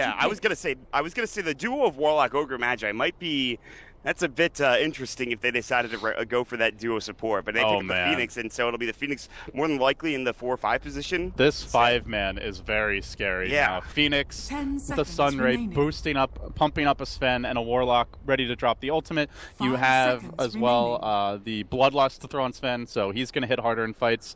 Yeah, I was gonna say the duo of Warlock Ogre Magi might be. That's a bit interesting if they decided to go for that duo support, but they pick up the Phoenix, and so it'll be the Phoenix more than likely in the 4-5 position. This 5-man is very scary now. Phoenix, the Sunray boosting up, pumping up a Sven, and a Warlock ready to drop the ultimate. You have as well the Bloodlust to throw on Sven, so he's going to hit harder in fights.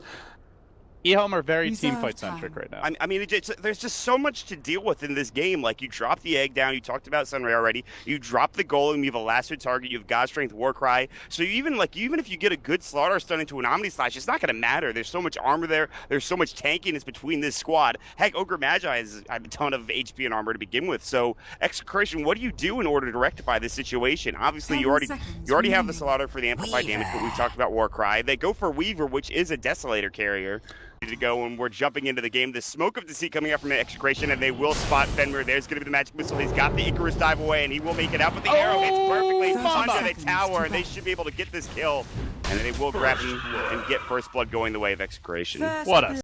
EHOME are very team fight centric right now. I mean, there's just so much to deal with in this game. Like, you drop the egg down, you talked about Sunray already, you drop the golem, you have a lasso target, you have God Strength, Warcry. So even if you get a good Slaughter stun into an Omni Slash, it's not going to matter. There's so much armor there, there's so much tankiness between this squad. Heck, Ogre Magi has a ton of HP and armor to begin with. So, EXECRATION, what do you do in order to rectify this situation? Obviously, you already have the Slaughter for the amplified damage, but we've talked about Warcry. They go for Weaver, which is a Desolator carrier. To go, and we're jumping into the game. The Smoke of Deceit coming up from EXECRATION, and they will spot Fenrir. There's going to be the Magic Missile. He's got the Icarus dive away, and he will make it out. But the arrow hits perfectly under the tower, and they should be able to get this kill. And then they will grab him and get First Blood going the way of EXECRATION. What a...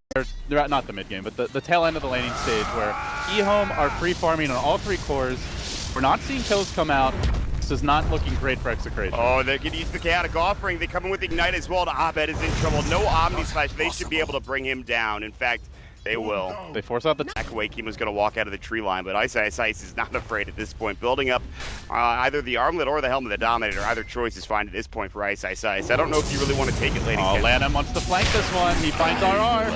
They're not the mid game, but the tail end of the laning stage where EHOME are free farming on all 3 cores. We're not seeing kills come out. Is not looking great for EXECRATION. Oh, they're going to use the Chaotic Offering. They come in with Ignite as well. Abed is in trouble. No Omni Slash. They should be able to bring him down. In fact, they will. They force out the back away. Chemo's going to walk out of the tree line, but Ice is not afraid at this point. Building up either the Armlet or the Helm of the Dominator. Either choice is fine at this point for Ice. I don't know if you really want to take it late. Oh, Lanham wants to flank this one. He finds RR.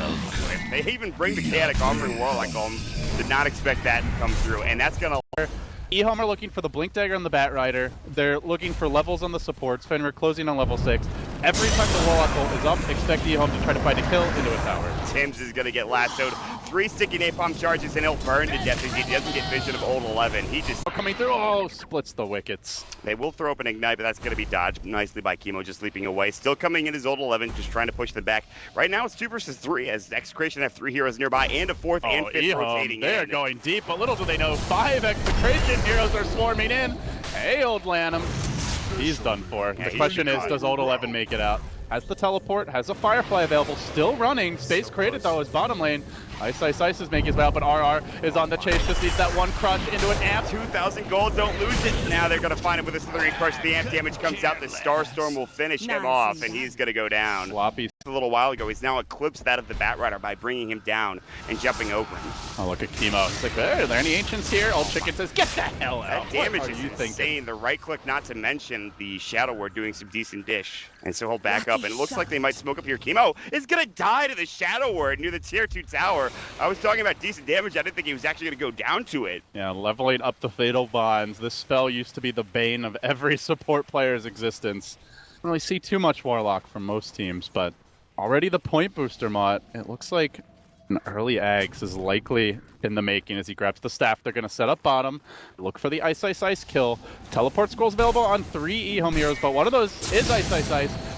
They even bring the Chaotic Offering Warlock on. Did not expect that to come through, and that's going to... EHOME are looking for the Blink Dagger on the Batrider. They're looking for levels on the supports. Fenrir closing on level 6. Every time the Warlock ult is up, expect EHOME to try to find a kill into a tower. Tims is going to get lassoed. 3 sticky napalm charges, and he'll burn to death as he doesn't get vision of ult 11. He just... coming through. Oh, splits the wickets. They will throw up an Ignite, but that's going to be dodged nicely by Chemo, just leaping away. Still coming in his ult 11, just trying to push them back. Right now, it's 2 versus 3, as EXECRATION have 3 heroes nearby, and a 4th and 5th rotating in. They're going deep, but little do they know, 5 EXECRATION heroes are swarming in. Hey, old Lanham. He's done for. The question is, does ult 11 make it out? Has the teleport, has a Firefly available, still running. Space created though is bottom lane. Ice is making his way out, but RR is on the chase. Just needs that one crush into an amp. 2,000 gold, don't lose it. Now they're going to find him with a slithering crush. The amp damage comes out. The Starstorm will finish him off, and he's going to go down. Sloppy. A little while ago, he's now eclipsed that of the Batrider by bringing him down and jumping over him. Oh, look at Chemo. He's like, are there any Ancients here? Old Chicken says, get the hell out. That damage is insane. The right click, not to mention the Shadow Ward doing some decent dish. And so he'll back up, and it looks like they might smoke up here. Chemo is going to die to the Shadow Ward near the tier 2 tower. I was talking about decent damage. I didn't think he was actually going to go down to it. Yeah, leveling up the Fatal Bonds. This spell used to be the bane of every support player's existence. I don't really see too much Warlock from most teams, but already the point booster mod. It looks like an early Ags is likely in the making as he grabs the staff. They're going to set up bottom, look for the Ice kill. Teleport scrolls available on 3 EHOME heroes, but one of those is Ice,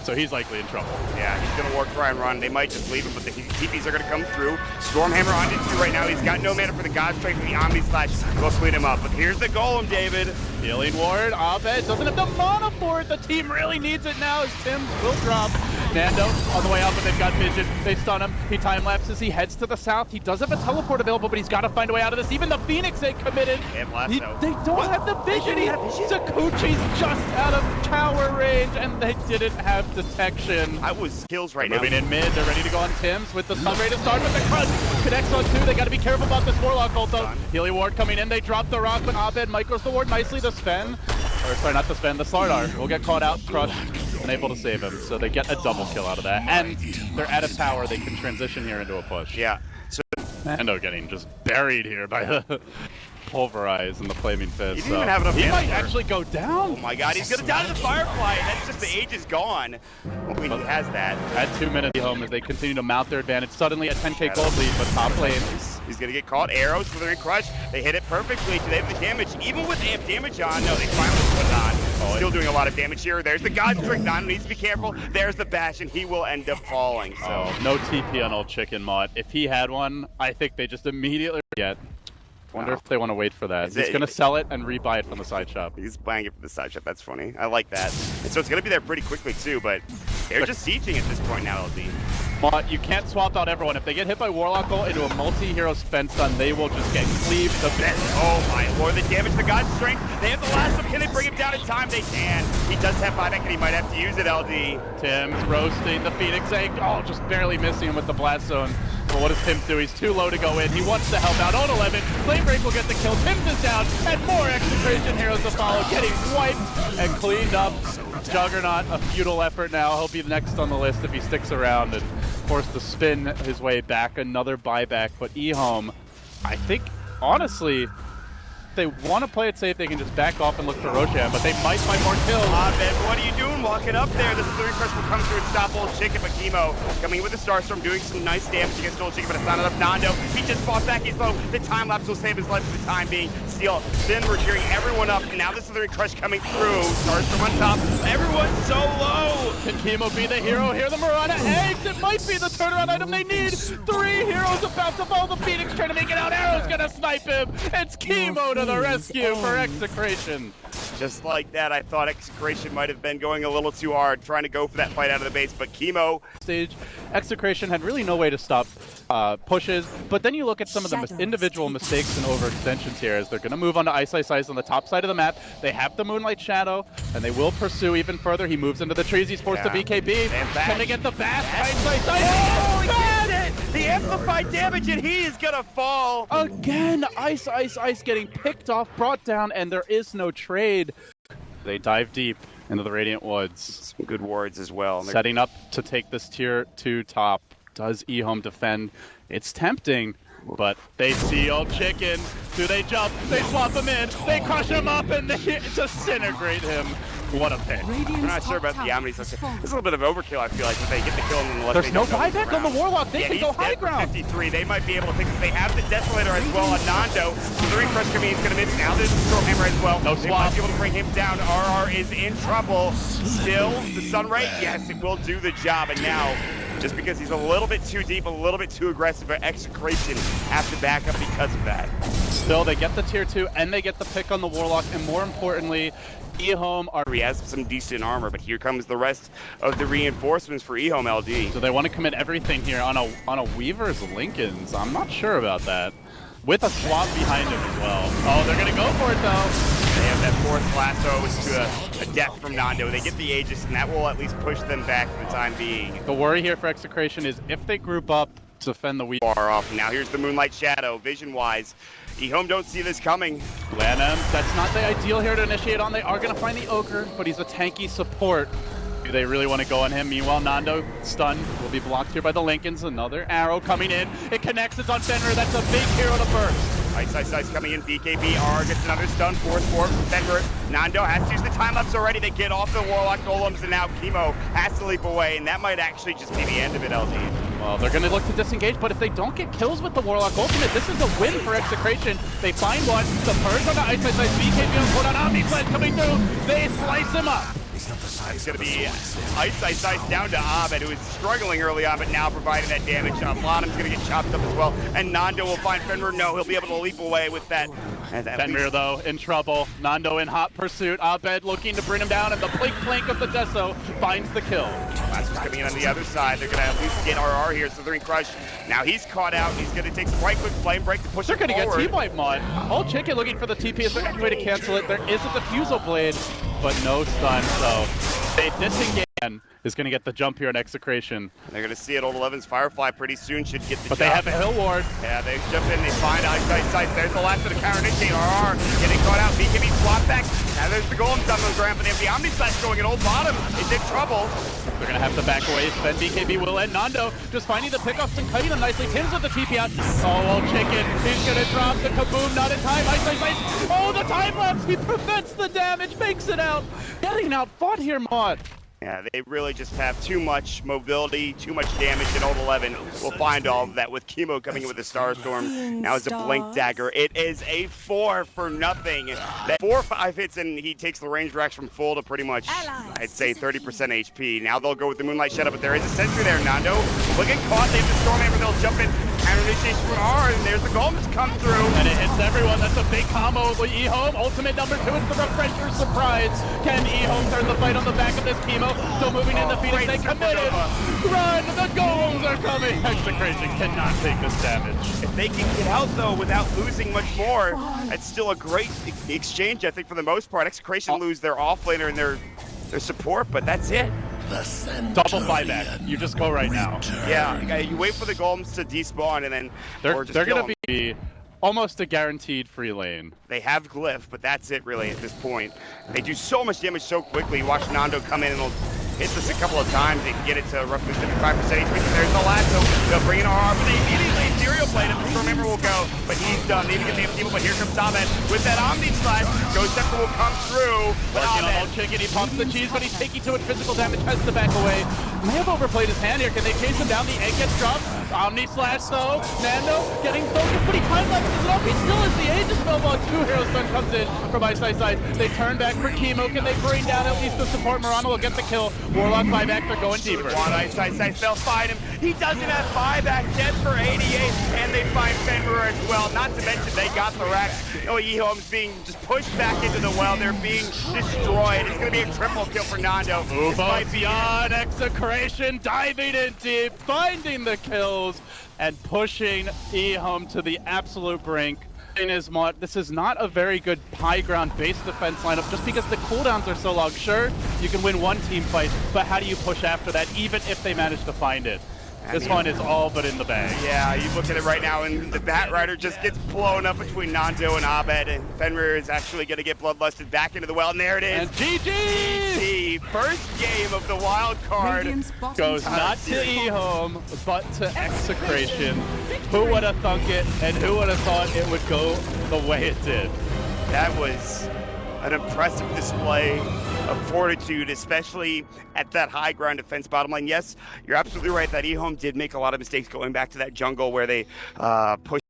so he's likely in trouble. Yeah, he's going to work, try and run. They might just leave him, but the TPs are going to come through. Stormhammer on into 2 right now. He's got no mana for the God Strike, for the Omni Slash will clean him up. But here's the Golem, David. Healing Ward, Abed doesn't have the mana for it. The team really needs it now as Tims will drop. Nando on the way out, but they've got vision. They stun him. He time lapses. He heads to the south. He does have a teleport available, but he's got to find a way out of this. Even the Phoenix ain't committed. They don't have the vision. Sakuchi's just out of tower range, and they didn't have detection. I was kills right now. Moving in mid. They're ready to go on Tims with the stun ready to start with the crunch. Connects on 2. They got to be careful about this Warlock ult though. Healing Ward coming in. They drop the rock, but Abed micros the ward nicely. The Sven, or sorry, not the Sven, the Slardar will get caught out, crushed, and able to save him. So they get a double kill out of that. And they're at a tower. They can transition here into a push. Yeah. So Nando getting just buried here by the Pulverize and the Flaming Fist. He didn't even have enough He might actually go down. Oh my god, he's going to die to the Firefly, and that's just the Age is gone. Well, he has that. At 2 minutes home as they continue to mount their advantage. Suddenly a 10k gold lead, but top lane. He's going to get caught. Arrows, Slithering Crush. They hit it perfectly. Do they have the damage? Even with amp damage on, no, they finally put it on. Still doing a lot of damage here. There's the God Strike. Nano needs to be careful. There's the bash, and he will end up falling. So no TP on old Chicken Mod. If he had one, I think they just immediately get. Wonder if they want to wait for that. He's going to sell it and rebuy it from the side shop. He's buying it from the side shop. That's funny. I like that. And so it's going to be there pretty quickly, too, but They're just sieging at this point now, LD. But you can't swap out everyone. If they get hit by Warlock Ult into a multi-hero spend stun, they will just get cleaved. Oh my lord, the damage, the God's strength. They have the last one. Can they bring him down in time? They can. He does have buyback and he might have to use it, LD. Tim's roasting the Phoenix Egg. Oh, just barely missing him with the Blast Zone. But what does Tim do? He's too low to go in. He wants to help out. On 11, Flamebreak will get the kill. Tim's is down, and more Execration heroes to follow, getting wiped and cleaned up. Juggernaut, a futile effort now. He'll be next on the list if he sticks around and forced to spin his way back. Another buyback, but EHOME, I think, honestly, if they want to play it safe, they can just back off and look for Roshan, but they might find more kills. Ben, what are you doing walking up there? This is the refresh will come through and stop Old Chicken, but Chemo coming in with the Starstorm, doing some nice damage against Old Chicken, but it's not enough. Nando, he just fought back, he's low. The time lapse will save his life for the time being. Steel, then we're cheering everyone up, and now this is the Crush coming through. Starstorm on top, everyone's so low. Can Chemo be the hero here? The Marana eggs, it might be the turnaround item they need. 3 heroes about to fall. The Phoenix trying to make it out. Arrow's gonna snipe him. It's Chemo to the rescue for Execration. Just like that, I thought Execration might have been going a little too hard, trying to go for that fight out of the base, but Chemo. Stage, Execration had really no way to stop pushes, but then you look at some of the individual mistakes and overextensions here as they're going to move on to Ice on the top side of the map. They have the Moonlight Shadow, and they will pursue even further. He moves into the trees, he's forced to BKB. Can they get the Bash? Ice! Oh, he did it! The amplified damage, and he is going to fall. Again, Ice getting picked off, brought down, and there is no trade. They dive deep into the Radiant Woods. Some good wards as well. Setting up to take this tier 2 top. Does EHOME defend? It's tempting, but they see Old Chicken. Do they jump? They swap him in. They crush him up and they disintegrate him. What a pick. I'm not sure about the Yami's. It's a little bit of overkill, I feel like, if they get the kill and the left. There's no buyback on the Warlock. They can go high ground. 53. They might be able to pick it. They have the Desolator as well on Nando. So the refresh coming in is going to miss. Now there's the Stormhammer as well. No they swap. might be able to bring him down. RR is in trouble. Still, the Sunray, yes, it will do the job. And now, just because he's a little bit too deep, a little bit too aggressive, but Execration have to back up because of that. Still, they get the tier 2 and they get the pick on the Warlock, and more importantly, EHOME are... He has some decent armor, but here comes the rest of the reinforcements for EHOME LD. So they want to commit everything here on a Weaver's Lincolns. I'm not sure about that. With a swap behind him as well. Oh, they're going to go for it, though. They have that fourth lasso to a death from Nando. They get the Aegis, and that will at least push them back for the time being. The worry here for Execration is if they group up to defend the Weaver. Far off. Now here's the Moonlight Shadow, vision-wise. EHOME don't see this coming. Lanham, that's not the ideal here to initiate on. They are going to find the Ogre, but he's a tanky support. Do they really want to go on him? Meanwhile, Nando, stunned, will be blocked here by the Lincolns. Another arrow coming in. It connects, it's on Fenrir. That's a big hero to burst. Ice coming in, BKB, R gets another stun, force for Fenrir. Nando has to use the time-lapse already. They get off the Warlock Golems, and now Chemo has to leap away, and that might actually just be the end of it, LD. Well, they're going to look to disengage, but if they don't get kills with the Warlock Ultimate, this is a win for Execration. They find one, the Purge on the Ice, BKB on Put on Omnifled coming through. They slice him up. It's going to be Ice down to Abed, who is struggling early on, but now providing that damage. Lanham's going to get chopped up as well, and Nando will find Fenrir. No, he'll be able to leap away with that. Fenrir, though, in trouble. Nando in hot pursuit. Abed looking to bring him down, and the plank of the Deso finds the kill. Lasso's coming in on the other side. They're going to at least get RR here, so they're in Crush. Now he's caught out. He's going to take some right quick flame break to push him forward. They're going to get T-Wipe mod. Old Chicken looking for the TP. Is there any way to cancel it? There is a Diffusal Blade, but no stun, so they disengage. Is going to get the jump here in Execration. They're going to see it. Old 11's Firefly pretty soon should get the But job. They have a Hill Ward. Yeah, they jump in, they find Ice. There's the last of the counter initiate. RR getting caught out. BKB swap back. Now there's the Golems on the ground, but they have the Omnislash going, and Old Bottom is in trouble. They're going to have to back away. Then BKB will end. Nando just finding the pickoffs and cutting them nicely. Tim's with the TP out. Oh, Old Chicken. He's going to drop the kaboom. Not in time. Ice. Oh, the time lapse. He prevents the damage. Makes it out. Getting out fought here, Mod. Yeah, they really just have too much mobility, too much damage, and Old 11 will find all of that with Chemo coming in with a Starstorm. Now it's a Blink Dagger. It is a 4 for nothing. That 4-5 hits, and he takes the range racks from full to pretty much, I'd say, 30% HP. Now they'll go with the Moonlight Shadow, but there is a sentry there. Nando looking caught. They have the Stormhammer. They'll jump in. counter initiation from R, and there's the golem just come through. And it hits everyone. That's a big combo with EHOME. Ultimate number 2 is the refresher surprise. Can EHOME turn the fight on the back of this chemo? Still moving in the feet and they committed. Run! The golems are coming! EXECRATION cannot take this damage. If they can get out though without losing much more, it's still a great exchange, I think, for the most part. EXECRATION lose their offlaner and their support, but that's it. Double buyback. You just go right now. Yeah, you wait for the golems to despawn and then they're going to be almost a guaranteed free lane. They have glyph, but that's it really at this point. They do so much damage so quickly. You watch Nando come in and he'll hit this a couple of times. They can get it to roughly 55%. There's the lasso. They'll bring in R, but they immediately serial plate him. Remember will go, but he's done. They even get the people, but here comes Ahmed with that Omni Slash. Ghost Scepter will come through. But Ahmed, chicken, he pops the cheese, but he's taking too much physical damage, has to back away. May have overplayed his hand here. Can they chase him down? The egg gets dropped. Omni Slash though. Nando getting focused, but he time lapses it up. He still is the Aegis Spellball. 2 Hero Stun comes in from Ice. They turn back for chemo. Can they bring down at least the support? Murano will get the kill. Warlock buyback, they're going deeper. On Ice, they'll find him. He doesn't have buyback, dead for 88, and they find Fenrir as well. Not to mention they got the racks. EHOME's being just pushed back into the well. They're being destroyed. It's going to be a triple kill for Nando. Move on beyond EXECRATION, diving in deep, finding the kills, and pushing EHOME to the absolute brink. This is not a very good high ground base defense lineup just because the cooldowns are so long. Sure, you can win one team fight, but how do you push after that even if they manage to find it? This one is all but in the bag. Yeah, you look at it right now, and the Bat Rider just gets blown up between Nando and Abed, and Fenrir is actually going to get bloodlusted back into the well, and there it is. And GG! First game of the wild card goes not to EHOME, but to EXECRATION. Who would have thunk it, and who would have thought it would go the way it did? That was an impressive display of fortitude, especially at that high ground defense bottom lane. Yes, you're absolutely right that EHOME did make a lot of mistakes going back to that jungle where they pushed